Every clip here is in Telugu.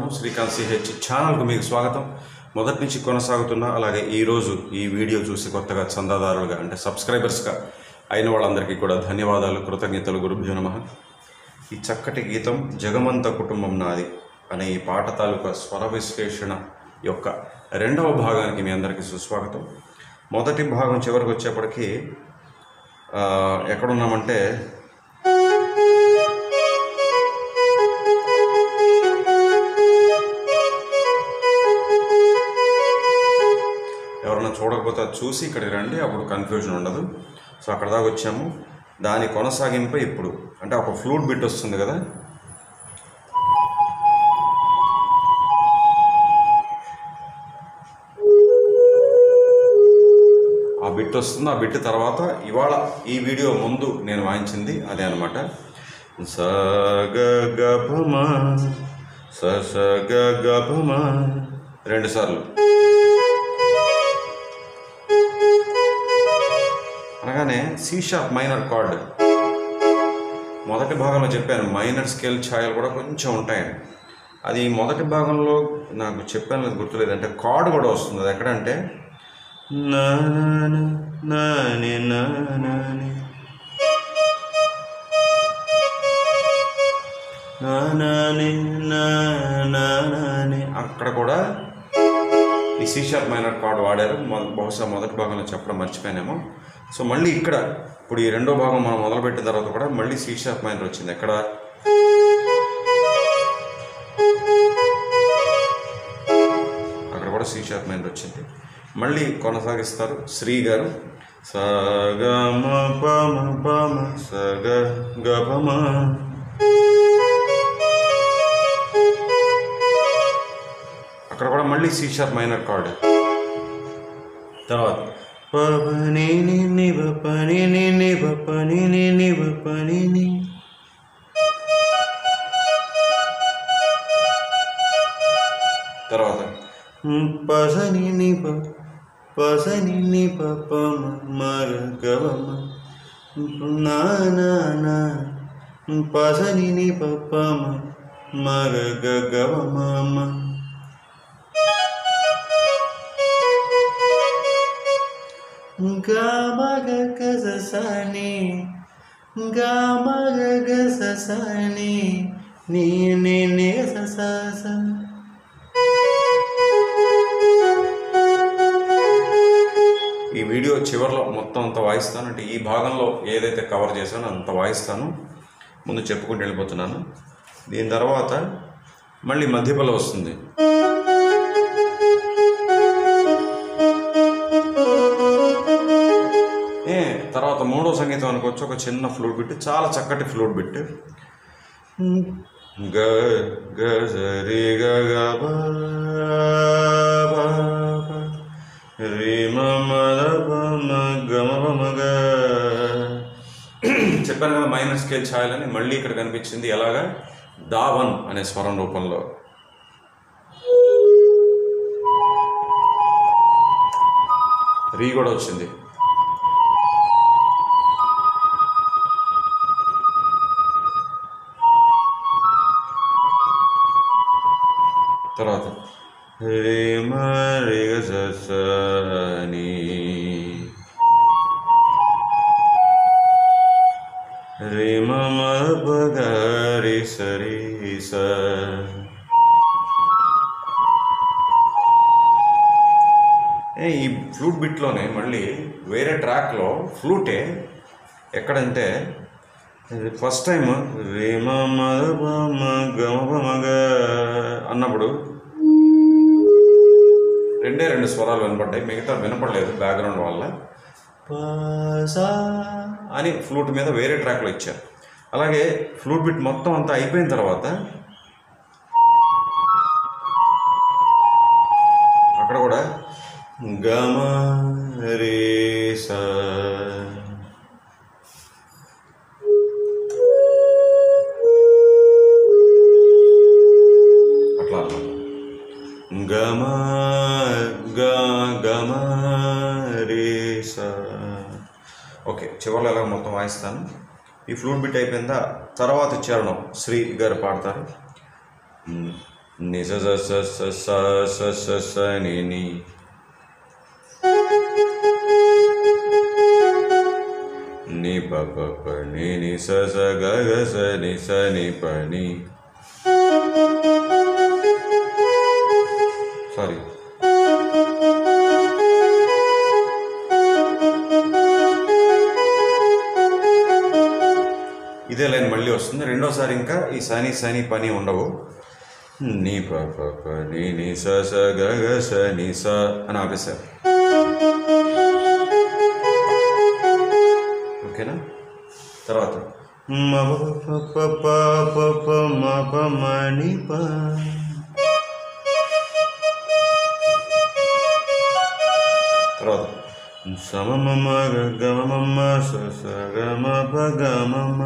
నమస్కారం. శ్రీకాంత్ సిహెచ్ ఛానల్కు మీకు స్వాగతం. మొదటి నుంచి కొనసాగుతున్న అలాగే ఈరోజు ఈ వీడియో చూసి కొత్తగా చందాదారులుగా అంటే సబ్స్క్రైబర్స్గా అయిన వాళ్ళందరికీ కూడా ధన్యవాదాలు, కృతజ్ఞతలు. గురుభ్యో నమః. ఈ చక్కటి గీతం జగమంత కుటుంబం నాది అనే ఈ పాట తాలూకా స్వర విశ్లేషణ యొక్క రెండవ భాగానికి మీ అందరికీ సుస్వాగతం. మొదటి భాగం చివరికి వచ్చేప్పటికీ ఎక్కడున్నామంటే ఎవరన్నా చూడకపోతే అది చూసి ఇక్కడికి రండి, అప్పుడు కన్ఫ్యూజన్ ఉండదు. సో అక్కడ దాకా వచ్చాము. దాని కొనసాగింపై ఇప్పుడు అంటే ఒక ఫ్లూట్ బిట్ వస్తుంది కదా, ఆ బిట్ వస్తుంది. ఆ బిట్ తర్వాత ఇవాళ ఈ వీడియో ముందు నేను వాయించింది అదే అనమాట. స గ గ ప మ స స గ గ ప మ 2 సార్లు అనగానే సి షార్ప్ మైనర్ కార్డ్. మొదటి భాగంలో చెప్పాను మైనర్ స్కేల్ ఛాయలు కూడా కొంచెం ఉంటాయని. అది మొదటి భాగంలో నాకు చెప్పాను, అది గుర్తులేదు. అంటే కార్డ్ కూడా వస్తుంది. అది ఎక్కడంటే అక్కడ కూడా ఈ సి షార్ప్ మైనర్ కార్డ్ వాడారు. బహుశా మొదటి భాగంలో చెప్పడం మర్చిపోయానేమో. సో మళ్ళీ ఇక్కడ ఇప్పుడు ఈ రెండో భాగం మనం మొదలుపెట్టిన తర్వాత కూడా మళ్ళీ సి షార్ప్ మైనర్ వచ్చింది. ఎక్కడ అక్కడ కూడా సి షార్ప్ మైనర్ వచ్చింది. మళ్ళీ కొనసాగిస్తారు శ్రీ గారు. స గ మ ప మ ప మ స గ గ ప మ. అక్కడ కూడా మళ్ళీ సి షార్ప్ మైనర్ కార్డ్. తర్వాత పని ని బ పని ని బ పని ని బ పని ని. తర్వాత పసని ని ప పసని ని ప ప మ గ గ మ నా నా నా పసని ని ప ప మ గ గ గ మ మ. ga ma ga ga sa sa ni ga ma ga ga sa sa ni ni ni ni sa sa sa. ఈ వీడియో చివరిలో మొత్తం అంత వాయిస్తాను. అంటే ఈ భాగంలో ఏదైతే కవర్ చేశానో అంత వాయిస్తాను. ముందు చెప్పుకుంటూ వెళ్ళిపోతున్నాను. దీని తర్వాత మళ్ళీ మధ్యపలో వస్తుంది. తర్వాత మూడో సంగీతం అనుకోవచ్చు. ఒక చిన్న ఫ్లూట్ బిట్, చాలా చక్కటి ఫ్లూట్ బిట్. గ గ రి గ గ బ రి మ మ ద ప మ గ మ ప మ గ. చెప్పాను కదా మైనర్ స్కేల్ ఛాయలని. మళ్ళీ ఇక్కడ కనిపించింది ఎలాగా, దావన్ అనే స్వరం రూపంలో. రీ కూడా వచ్చింది. తర్వాత రే మ రే గ స స ని రే మ మ ప గ రి స రి స. ఈ ఫ్లూట్ బిట్లోనే మళ్ళీ వేరే ట్రాక్లో ఫ్లూటే ఎక్కడంటే ఫస్ట్ టైం రే మ మ ప మ గ మ ప మ గ అన్నప్పుడు 2 స్వరాలు వినపడ్డాయి, మిగతా వినపడలేదు బ్యాక్గ్రౌండ్ వల్ల. పసా అని ఫ్లూట్ మీద వేరే ట్రాక్లో ఇచ్చారు. అలాగే ఫ్లూట్ బిట్ మొత్తం అంతా అయిపోయిన తర్వాత అక్కడ కూడా గమ రే స. అట్లా గమ గ గమ రే స. ఓకే, చివరిలో ఎలా మొత్తం వాయిస్తాను. ఈ ఫ్లూట్ బిట్ అయిపోయిందా, తర్వాత చరణం శ్రీ గారు పాడతారు. ని స స స స స స స స ని ని ని ప ప ప ని ని స స గ గ స ని స ని ప ని. సారీ, ఇదే లైన్ మళ్ళీ వస్తుంది. రెండోసారి ఇంకా ఈ సని సని పని ఉండవు. ని ప ప ప ని ని స స గ గ స ని స అని ఆపేశారు. ఓకేనా? తర్వాత మ ప ప ప ప ప మ ప మ ని ప. తర్వాత సమ మ మ గ గ మ మ స స గ మ ప గ మ మ.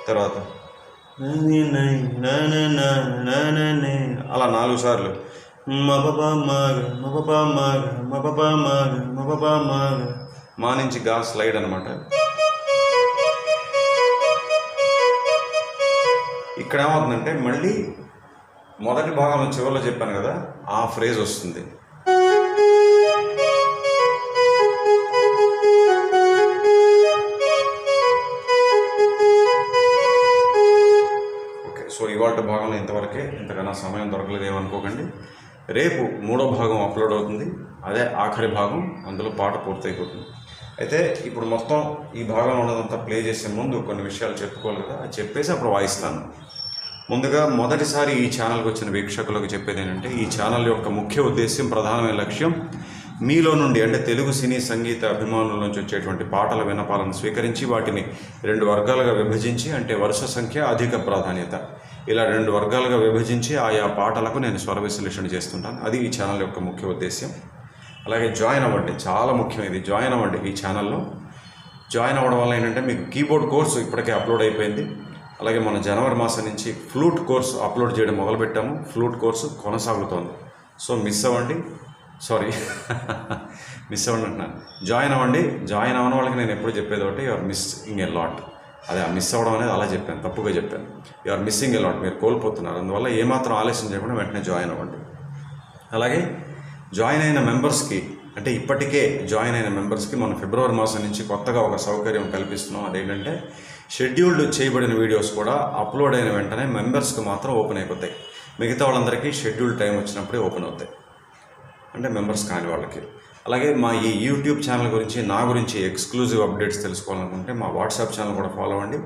తర్వాత అలా 4 సార్లు మా నుంచి గా స్లైడ్ అనమాట. ఇక్కడ ఏమవుతుందంటే మళ్ళీ మొదటి భాగంలో చివరిలో చెప్పాను కదా, ఆ ఫ్రేజ్ వస్తుంది. సో ఇవాళ భాగంలో ఇంతవరకే, ఇంతకన్నా సమయం దొరకలేదు ఏమనుకోకండి. రేపు 3వ భాగం అప్లోడ్ అవుతుంది, అదే ఆఖరి భాగం, అందులో పాట పూర్తయిపోతుంది. అయితే ఇప్పుడు మొత్తం ఈ భాగంలో ఉన్నదంతా ప్లే చేసే ముందు కొన్ని విషయాలు చెప్పుకోవాలి కదా, అది చెప్పేసి అప్పుడు వాయిస్తాను. ముందుగా మొదటిసారి ఈ ఛానల్కి వచ్చిన వీక్షకులకు చెప్పేది ఏంటంటే, ఈ ఛానల్ యొక్క ముఖ్య ఉద్దేశ్యం, ప్రధానమైన లక్ష్యం మీలో నుండి అంటే తెలుగు సినీ సంగీత అభిమానుల నుంచి వచ్చేటువంటి పాటల విన్నపాలను స్వీకరించి వాటిని 2 వర్గాలుగా విభజించి, అంటే వరుస సంఖ్య, అధిక ప్రాధాన్యత, ఇలా 2 వర్గాలుగా విభజించి ఆయా పాటలకు నేను స్వర విశ్లేషణ చేస్తుంటాను. అది ఈ ఛానల్ యొక్క ముఖ్య ఉద్దేశ్యం. అలాగే జాయిన్ అవ్వండి, చాలా ముఖ్యం ఇది. జాయిన్ అవ్వండి ఈ ఛానల్లో. జాయిన్ అవ్వడం వల్ల ఏంటంటే మీకు కీబోర్డ్ కోర్సు ఇప్పటికే అప్లోడ్ అయిపోయింది. అలాగే మన జనవరి మాసం నుంచి ఫ్లూట్ కోర్సు అప్లోడ్ చేయడం మొదలుపెట్టాము. ఫ్లూట్ కోర్సు కొనసాగుతోంది. సో మిస్ అవ్వండి అంటున్నాను. జాయిన్ అవ్వండి. జాయిన్ అవ్వని వాళ్ళకి నేను ఎప్పుడు చెప్పేది ఒకటి, you are missing a lot. అదే ఆ మిస్ అవ్వడం అనేది అలా చెప్పాను, తప్పుగా చెప్పాను. You are missing a lot, మీరు కోల్పోతున్నారు. అందువల్ల ఏమాత్రం ఆలస్యం చేయకుండా వెంటనే జాయిన్ అవ్వండి. అలాగే జాయిన్ అయిన మెంబర్స్కి, అంటే ఇప్పటికే జాయిన్ అయిన మెంబర్స్కి మనం ఫిబ్రవరి మాసం నుంచి కొత్తగా ఒక సౌకర్యం కల్పిస్తున్నాం. అదేంటంటే షెడ్యూల్డ్ చేయబడిన వీడియోస్ కూడా అప్లోడ్ అయిన వెంటనే మెంబర్స్కి మాత్రం ఓపెన్ అయిపోతాయి. మిగతా వాళ్ళందరికీ షెడ్యూల్ టైం వచ్చినప్పుడే ఓపెన్ అవుతాయి, అంటే మెంబర్స్ కాని వాళ్ళకి. అలాగే మా ఈ యూట్యూబ్ ఛానల్ గురించి, నా గురించి ఎక్స్క్లూజివ్ అప్డేట్స్ తెలుసుకోవాలనుకుంటే మా వాట్సాప్ ఛానల్ కూడా ఫాలో అవ్వండి.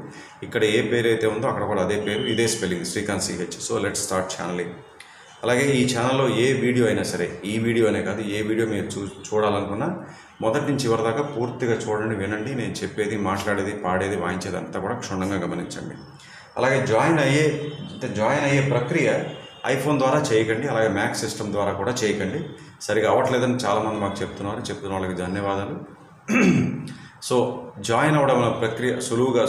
ఇక్కడ ఏ పేరు అయితే ఉందో అక్కడ కూడా అదే పేరు, ఇదే spelling, Srikanth CH. So let's start channelling. అలాగే ఈ ఛానల్లో ఏ వీడియో అయినా సరే, ఈ వీడియో అనే కాదు, ఏ వీడియో మీరు చూడాలనుకున్నా మొదటి నుంచి చివరి దాకా పూర్తిగా చూడండి, వినండి. నేను చెప్పేది, మాట్లాడేది, పాడేది, వాయించేది అంతా కూడా క్షుణ్ణంగా గమనించండి. అలాగే జాయిన్ అయ్యే ప్రక్రియ ఐఫోన్ ద్వారా చేయకండి, అలాగే మ్యాక్ సిస్టమ్ ద్వారా కూడా చేయకండి. సరిగా అవ్వట్లేదని చాలామంది మాకు చెప్తున్న వాళ్ళకి ధన్యవాదాలు. సో జాయిన్ అవ్వడం ప్రక్రియ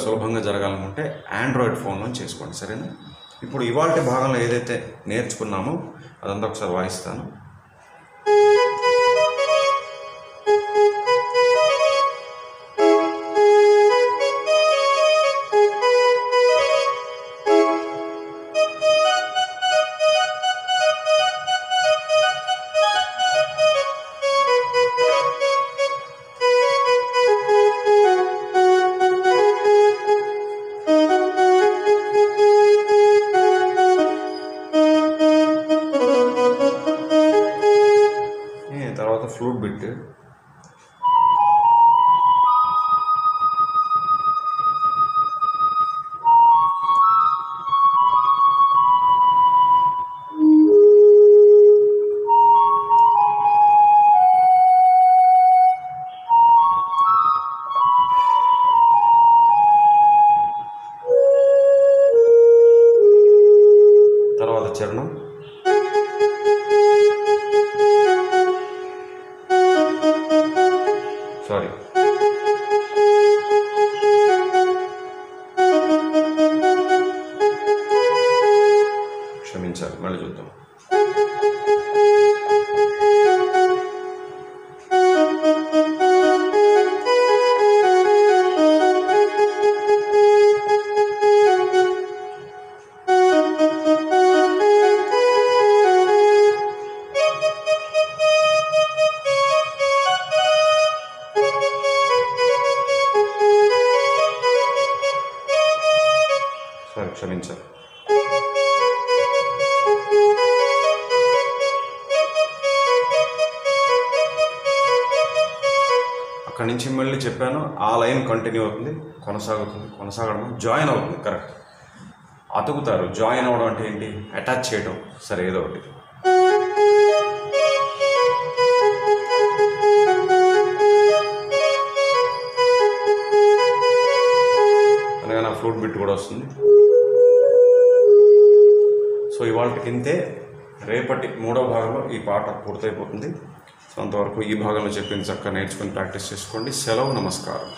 సులభంగా జరగాలనుకుంటే ఆండ్రాయిడ్ ఫోన్లో చేసుకోండి, సరేనా? ఇప్పుడు ఇవాల్టి భాగంలో ఏదైతే నేర్చుకున్నామో అదంతా ఒకసారి వాయిస్తాను. తర్వాత ఫ్లూట్ బిట్, తర్వాత చరణం, సారీ క్షమించాలి, మళ్ళీ చూద్దాం. అక్కడి నుంచి మళ్ళీ చెప్పాను, ఆ లైన్ కంటిన్యూ అవుతుంది, కొనసాగడం జాయిన్ అవుతుంది. కరెక్ట్. అతుకుతారు. జాయిన్ అవ్వడం అంటే ఏంటి? అటాచ్ చేయడం. సరే, ఏదో ఒకటి. అనగా నా ఫ్లూట్ బిట్ కూడా వస్తుంది. సో ఇవాళకి ఇంతే. రేపటి 3వ భాగంలో ఈ పాట పూర్తయిపోతుంది. సో అంతవరకు ఈ భాగంలో చెప్పింది చక్కగా నేర్చుకుని ప్రాక్టీస్ చేసుకోండి. సెలవు. నమస్కారం.